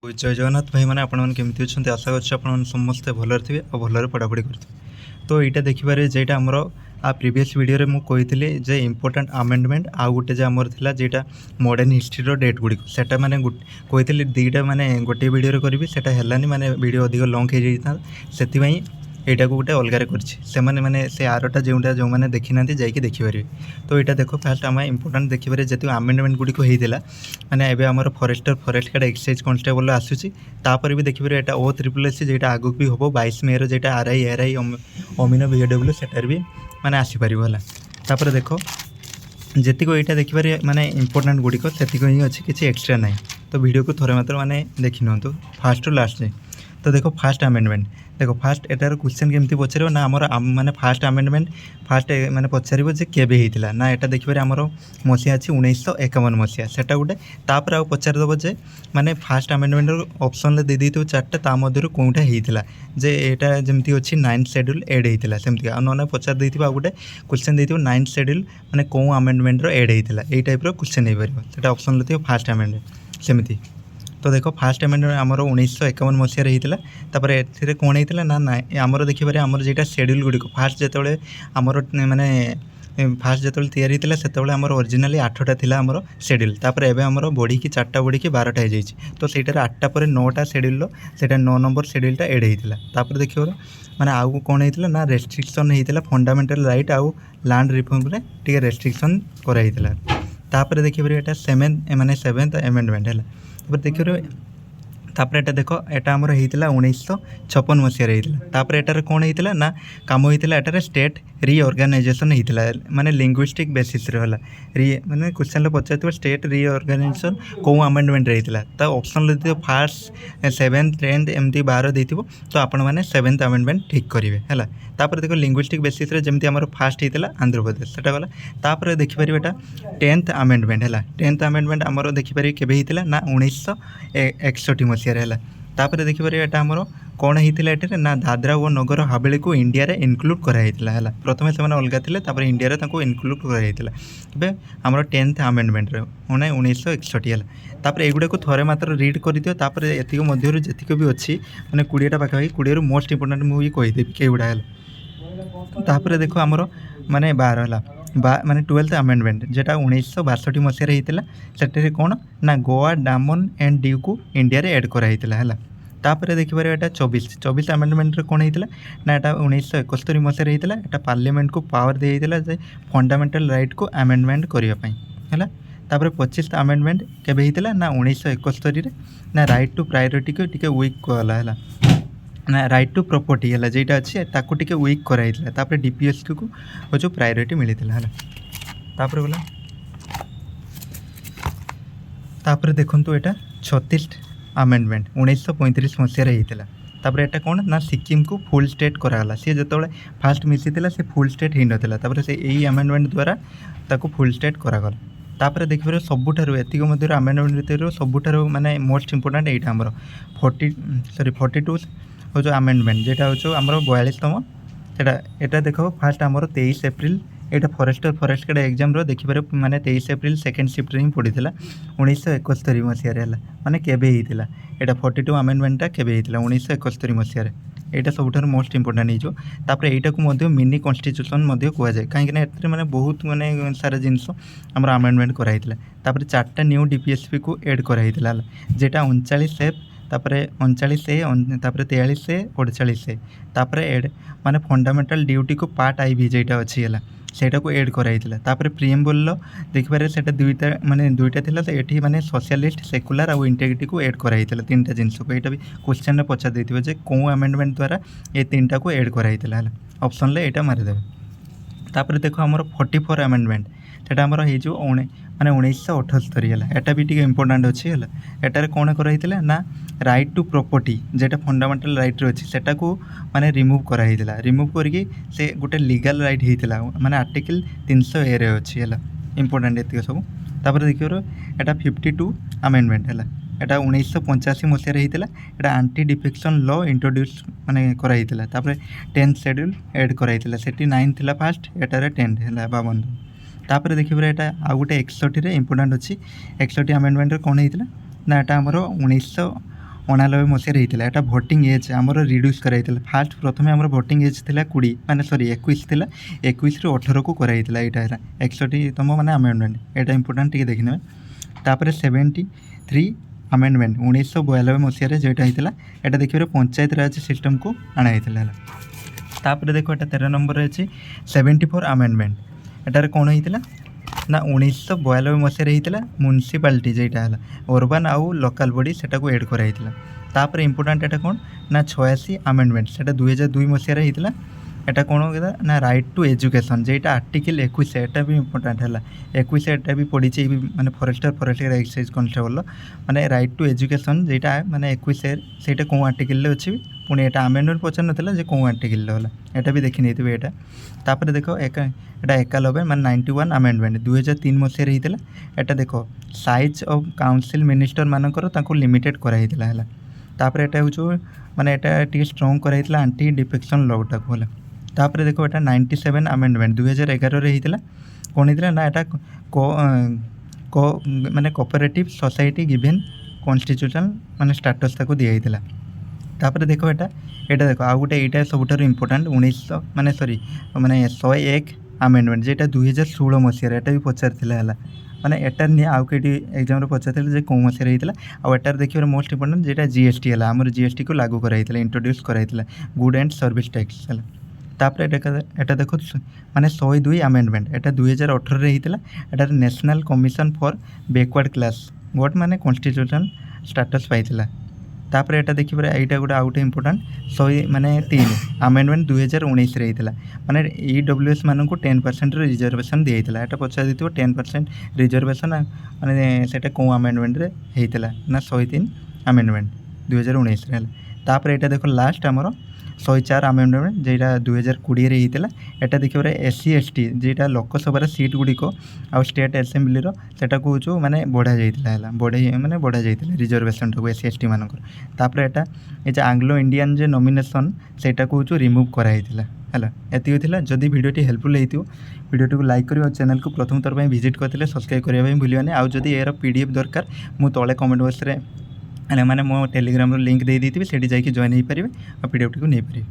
जय जगन्नाथ भाई मैंने आपमती अच्छा आशा कर समस्ते भलर थे और भलर पढ़ापढ़ी करेंगे। तो यहाँ देखिए जेटा आमर आ प्रीवियस वीडियो में कही जे इम्पोर्टाट आमेंडमेंट आउ गोटे आमर था जेटा मॉडर्न हिस्ट्री डेट गुड़ी से मैंने कही दुईटा मानने गोटे वीडियो करी से माने वीडियो अधिक लंग हो जाता से यहाँ को गोटे अलगार कर मैंने से आरटा जोटा जो मैंने देखी ना जाकि देखिपारे। तो यहाँ देख फास्ट आम इम्पोर्टाट देखिए जी आमेंडमेंट गुड़ी होता मैंने एवं आमर forester forest guard excise constable आसूसी भी देखिए यहाँ O-SSS जेटा आगु भी हम 22 मे रोटा RI अमीन VW सेटार भी मैंने आसीपर है। देख जी यहाँ देखिए माने इम्पोर्टाट गुड़िक से ही अच्छी किसी एक्सट्रा ना। तो वीडियो को थोड़े मात्र मैंने देखी नि फास्ट टू लास्ट जाए। तो देखो फास्ट आमेंडमेंट देखो फास्ट एटार क्वेश्चन केमती पचार ना आमर माने फास्ट आमेंडमेंट फास्ट माने पचार जे केबे होता ना यहाँ देखिए आमर मसीहा अच्छी 1951 मसीहा से गोटे तापर आउ पचारदेव जे माने फास्ट आमेंडमेंट ऑप्शन दे दी चार्टा मध्य कौटा होता जे यहाँ जमी अच्छी 9th शेड्यूल एड होता सेमती ना पचार दे गोटे क्वेश्चन दे 9th शेड्यूल माने कौ आमेंडमेंट एड होता यही टाइप क्वेश्चन हो पार ऑप्शन थी फास्ट आमेंडमेंट सेमती। तो देखो फास्ट आमेंडमेंट आमर 1951 मसीह होता ए कौन होता ना आमर देखिए आमर जेटा शेड्यूल गुड़िक फास्ट जो आमर माने फास्ट जो या से आमर ओरिजिनाली 8टा थी आमर शेड्यूल एवं आमर बढ़ी 4टा बढ़ी 12टा हो जाए। तो सहीटार 8टा पर 9टा शेड्यूल से 9 नंबर शेड्यूलटा एड होता देखिए माने आउ कौन होता ना रेस्ट्रिक्शन होता फंडामेंटल राइट आउ लैंड रिफॉर्म रे टिके रेस्ट्रिक्शन कराइला। देखिए यहाँ 7th अमेंडमेंट है। देखिए तापर एटा देख एटा आमर होता 1956 मसीह होता एटार कौन होता ना कम होता एटार स्टेट रिअर्गानाइजेशन होता माने लिंग्विस्टिक बेसिस रहा री माने क्वेश्चन पचार स्टेट रिअर्गानाइजेशन कौ आमेंडमेंट होता तो ऑप्शन दे फास्ट 7th 10th एमती 12 देथिबो तो आपण माने 7th आमेंडमेंट ठीक करेंगे है। तापर देखो लिंग्विस्टिक बेसिस रे जमती आमर फास्ट होता आंध्र प्रदेश सेटा गला। तापर देखिपारे एटा 10th आमेंडमेंट है 10th आमेंडमेंट आमर देखिपारे केबे होता ना 1961 मसीह है। तापर देखिए यहाँ आमर कौन होता है ना दादरा और नगर हावेली को इंडिया रे इनक्लूड कराइला है। प्रथम से अलग थे इंडिया रे इनक्लूड कराइला आमर 10th आमेंडमेंट रे 1961 है। तापर एगुड़ा को थोड़े मात्र रीड कर दियो तापर एतिक मध्य जीक भी अच्छी मैंने 20टा पाखापाखि 20 मोस्ट इंपोर्टाट मुझे कहीदेवी कईगुड़ा है। तापर देखो आमर माने 12 है माने 12th आमेंडमेंट जेटा 1962 मसीह होता से कौन ना गोवा डामन एंड डीव को इंडिया रे एड कराइला है। तापर देखिए यहाँ 24 आमेंडमेंट कौन होता ना यहाँ 1971 मसीह होता यहाँ पार्लियामेंट को पावर दिया जे फंडामेंटल राइट को आमेंडमेंट करने है। तापर 25th आमेंडमेंट केबे होता ना 1971 ना राइट टू प्रायोरिटी को टिके वीक कला है ना राइट टू प्रॉपर्टी है जेटा अच्छे ताको टिके वीक कराइला तापर DPS को जो प्रायोरिटी मिलता है। तापर गला तापर देखंतु एटा 36th आमेंडमेंट 1935 मसीह होता तापर एटा कौन ना सिक्किम को फुल स्टेट कराला सी जो फास्ट मिसीला से फुल स्टेट हो नाला से यही आमेंडमेंट द्वारा ताको फुल स्टेट करागला। तापर देखिए सबुठार एतिक मध्य आमेंडमेंट भितर सबुठार माने मोस्ट इंपोर्टाट यहाँ आमर 42 हो जो आमेंडमेंट जेटा हो आमर 42तम एटा देख फास्ट आमर 23 एप्रिल यहाँ फॉरेस्ट गार्ड एग्जाम देखिए माने 23 एप्रिल सेकेंड शिफ्ट ही पड़ी 1971 मसीह है माने केबे होता यहाँ 42 आमेंडमेंटा केबे होता 1971 मसीह यहाँ सबुठ मोस्ट इंपोर्टाट होपर यहाँ को मिनी कन्स्टिट्यूशन कहुए कहीं माने बहुत माने सारा जिनस आम आमेंडमेंट कराइला। 4टा न्यू DPSP को एड कराइला जेटा 39F तापर 39A तापर 43A 48A तापर एड माने फंडामेंटल ड्यूटी को पार्ट IV जेटा अच्छी है सेटा को एड कराइला। तापर प्रिएम्बल देखिए से दुईटा माने दुईटा थिला तो ये माने सोशलिस्ट सेकुलर और इंटेग्रिटी को एड कराइला 3टा जिनस को यहाँ भी क्वेश्चन पचार देथिबो जे कौ आमेंडमेंट द्वारा ये 3टा को एड कराइला ऑप्शन ले यहाँ मारिदेवे। तापर देखो आमर 44 आमेंडमेंट सेटा आमर हो माने 1978 है यहाँ भी टी इम्पोर्टाट अच्छी है एटार कौन कराइला ना राइट टू प्रॉपर्टी जेटा फंडामेंटल राइट रे अच्छी सेटा को माने रिमूव कराइला रिमूव करके से गोटे लीगल राइट होता माने आर्टिकल 300A रे अच्छी है इम्पोर्टाट ये सब। तापर देखिए यहाँ 52 आमेंडमेंट है यहाँ 1985 मसीह होता यहाँ एंटी डिफेक्शन लॉ इंट्रोड्यूस माने कराइला 10th शेड्यूल एड कराइला से 9 थिला फास्ट एटार 10 है 52। तापर देखिए यहाँ आउ गोटे 61 इंपोर्टाट अच्छी 61 आमेंडमेंट कौन होता ना यहाँ आमर ଅଣାନବେ ମସିହାରେ ହେଇଥିଲା। ଏଇଟା ଭୋଟିଂ ଏଜ୍ ଆମର ରିଡ୍ୟୁସ୍ କରାଯାଇଥିଲା। ଫାଷ୍ଟ ପ୍ରଥମେ ଆମର ଭୋଟିଂ ଏଜ୍ ଥିଲା 20 ମାନେ ସରି 21 ଥିଲା, 21ରୁ 18କୁ କରାଯାଇଥିଲା। ଏଇଟା ହେଲା 61ତମ ମାନେ ଆମେଣ୍ଡମେଣ୍ଟ। ଏଇଟା ଇମ୍ପୋର୍ଟାଣ୍ଟ ଟିକେ ଦେଖିନେବେ। ତାପରେ 73 ଆମେଣ୍ଡମେଣ୍ଟ 1992 ମସିହାରେ ଯେଇଟା ହେଇଥିଲା, ଏଇଟା ଦେଖିବାରେ ପଞ୍ଚାୟତ ରାଜ ସିଷ୍ଟମକୁ ଅଣାଯାଇଥିଲା ହେଲା। ତାପରେ ଦେଖ ଏଇଟା 13 ନମ୍ବରରେ ଅଛି 74 ଆମେଣ୍ଡମେଣ୍ଟ। ଏଟାରେ କ'ଣ ହେଇଥିଲା ନା 1992 ମସିହାରେ ହେଇଥିଲା ମ୍ୟୁନିସିପାଲିଟି ଯେଇଟା ହେଲା ଅର୍ବାନ୍ ଆଉ ଲୋକାଲ୍ ବଡ଼ି ସେଟାକୁ ଏଡ଼୍ କରାଯାଇଥିଲା। ତାପରେ ଇମ୍ପୋର୍ଟାଣ୍ଟ ଏଟା କ'ଣ ନା 86 ଆମେଣ୍ଡମେଣ୍ଟ, ସେଟା 2002 ମସିହାରେ ହେଇଥିଲା। এটা କ'ଣ ହେଲା ନା ରାଇଟ୍ ଟୁ ଏଜୁକେସନ୍ ଯେଇଟା ଆର୍ଟିକଲ୍ 21, ଏଟା ବି ଇମ୍ପୋର୍ଟାଣ୍ଟ ହେଲା। 21 ଏଟା ବି ପଡ଼ିଛି ମାନେ ଫରେଷ୍ଟର ଏକ୍ସାଇଜ୍ କନଷ୍ଟେବଲ୍ ମାନେ ରାଇଟ୍ ଟୁ ଏଜୁକେସନ୍ ଯେଇଟା ମାନେ 21 ସେଇଟା କେଉଁ ଆର୍ଟିକଲ୍ରେ ଅଛି, ପୁଣି ଏଟା ଆମେଣ୍ଡମେଣ୍ଟ ପଚାରିନଥିଲା ଯେ କେଉଁ ଆର୍ଟିକଲ୍ରେ ହେଲା, ଏଟା ବି ଦେଖି ନେଇଥିବେ ଏଇଟା। ତାପରେ ଦେଖ ଏଟା 91 ମାନେ 91 ଆମେଣ୍ଡମେଣ୍ଟ 2003 ମସିହାରେ ହେଇଥିଲା। ଏଟା ଦେଖ ସାଇଜ୍ ଅଫ୍ କାଉନସିଲ୍ ମିନିଷ୍ଟର ମାନଙ୍କର ତାଙ୍କୁ ଲିମିଟେଡ଼ କରାଯାଇଥିଲା ହେଲା। ତାପରେ ଏଟା ହେଉଛି ମାନେ ଏଟା ଟିକେ ଷ୍ଟ୍ରଙ୍ଗ କରାଯାଇଥିଲା ଆଣ୍ଟି ଡିଫେକ୍ସନ୍ ଲ'ଟାକୁ ହେଲା। ତାପରେ ଦେଖ ଏଟା 97 ଆମେଣ୍ଡମେଣ୍ଟ 2011ରେ ହେଇଥିଲା। କ'ଣ ହେଇଥିଲା ନା ଏଟା ମାନେ କୋଅପରେଟିଭ୍ ସୋସାଇଟି ଗିଭେନ୍ କନଷ୍ଟିଚ୍ୟୁସନ୍ ମାନେ ଷ୍ଟାଟସ୍ ତାକୁ ଦିଆଯାଇଥିଲା। ତାପରେ ଦେଖ ଏଇଟା ଦେଖ ଆଉ ଗୋଟେ ଏଇଟା ସବୁଠାରୁ ଇମ୍ପୋର୍ଟାଣ୍ଟ 101 ଆମେଣ୍ଡମେଣ୍ଟ ଯେଟା 2016 ମସିହାରେ ଏଟା ବି ପଚାରିଥିଲା ହେଲା। ମାନେ ଏଟାର ନିଏ ଆଉ କେଠି ଏକ୍ଜାମ୍ରେ ପଚାରିଥିଲେ ଯେ କେଉଁ ମସିହାରେ ହେଇଥିଲା। ଆଉ ଏଟାର ଦେଖିବାର ମୋଷ୍ଟ ଇମ୍ପୋର୍ଟାଣ୍ଟ ଯେଟା GST ହେଲା, ଆମର GSTକୁ ଲାଗୁ କରାଯାଇଥିଲା, ଇଣ୍ଟ୍ରୋଡ୍ୟୁସ୍ କରାଯାଇଥିଲା ଗୁଡ୍ ଆଣ୍ଡ ସର୍ଭିସ୍ ଟ୍ୟାକ୍ସ ହେଲା। ତାପରେ ଏଟା ଦେଖ ମାନେ 102 ଆମେଣ୍ଡମେଣ୍ଟ ଏଟା 2018ରେ ହେଇଥିଲା। ଏଟାରେ national commission for backward class ଗୋଟେ ମାନେ କନଷ୍ଟିଚ୍ୟୁସନ୍ ଷ୍ଟାଟସ୍ ପାଇଥିଲା। ତାପରେ ଏଟା ଦେଖିବାରେ ଏଇଟା ଗୋଟେ ଆଉ ଗୋଟେ ଇମ୍ପୋର୍ଟାଣ୍ଟ 3 ଆମେଣ୍ଡମେଣ୍ଟ 2019ରେ ହେଇଥିଲା। ମାନେ EWS ମାନଙ୍କୁ 10% ରିଜର୍ଭେସନ୍ ଦିଆଯାଇଥିଲା। ଏଟା ପଚାରି ଦେଇଥିବ 10% ରିଜର୍ଭେସନ୍ ମାନେ ସେଟା କେଉଁ ଆମେଣ୍ଡମେଣ୍ଟରେ ହେଇଥିଲା ନା 103 ଆମେଣ୍ଡମେଣ୍ଟ 2019ରେ ହେଲା। ତାପରେ ଏଇଟା ଦେଖ ଲାଷ୍ଟ ଆମର 104 ଆମେଣ୍ଡମେଣ୍ଟ ଯେଇଟା 2020ରେ ହେଇଥିଲା। ଏଟା ଦେଖିବାରେ SC ST ଯେଇଟା ଲୋକସଭାର ସିଟ୍ ଗୁଡ଼ିକ ଆଉ ଷ୍ଟେଟ୍ ଆସେମ୍ବଲିର ସେଟାକୁ ମାନେ ବଢ଼ା ଯାଇଥିଲା ହେଲା, ବଢ଼ା ଯାଇଥିଲା ରିଜର୍ଭେସନ୍ଟାକୁ SC ST ମାନଙ୍କର। ତାପରେ ଏଟା ଏ ଯେ ଆଙ୍ଗ୍ଲୋ ଇଣ୍ଡିଆନ୍ ଯେ ନମିନେସନ୍ ସେଇଟାକୁ ରିମୁଭ୍ କରାଯାଇଥିଲା ହେଲା। ଏତିକି ଥିଲା। ଯଦି ଭିଡ଼ିଓଟି ହେଲ୍ପଫୁଲ୍ ହେଇଥିବ ଭିଡ଼ିଓଟିକୁ ଲାଇକ୍ କରିବ ଆଉ ଚ୍ୟାନେଲକୁ ପ୍ରଥମ ଥର ପାଇଁ ଭିଜିଟ୍ କରିଥିଲେ ସବସ୍କ୍ରାଇବ୍ କରିବା ପାଇଁ ଭୁଲିବାନି। ଆଉ ଯଦି ଏହାର PDF ଦରକାର ମୁଁ ତଳେ କମେଣ୍ଟ ବକ୍ସରେ ମାନେ ମୋ ଟେଲିଗ୍ରାମର ଲିଙ୍କ୍ ଦେଇଦେଇଥିବି, ସେଇଠି ଯାଇକି ଜଏନ୍ ହେଇପାରିବେ ଆଉ PDFଟିକୁ ନେଇପାରିବେ।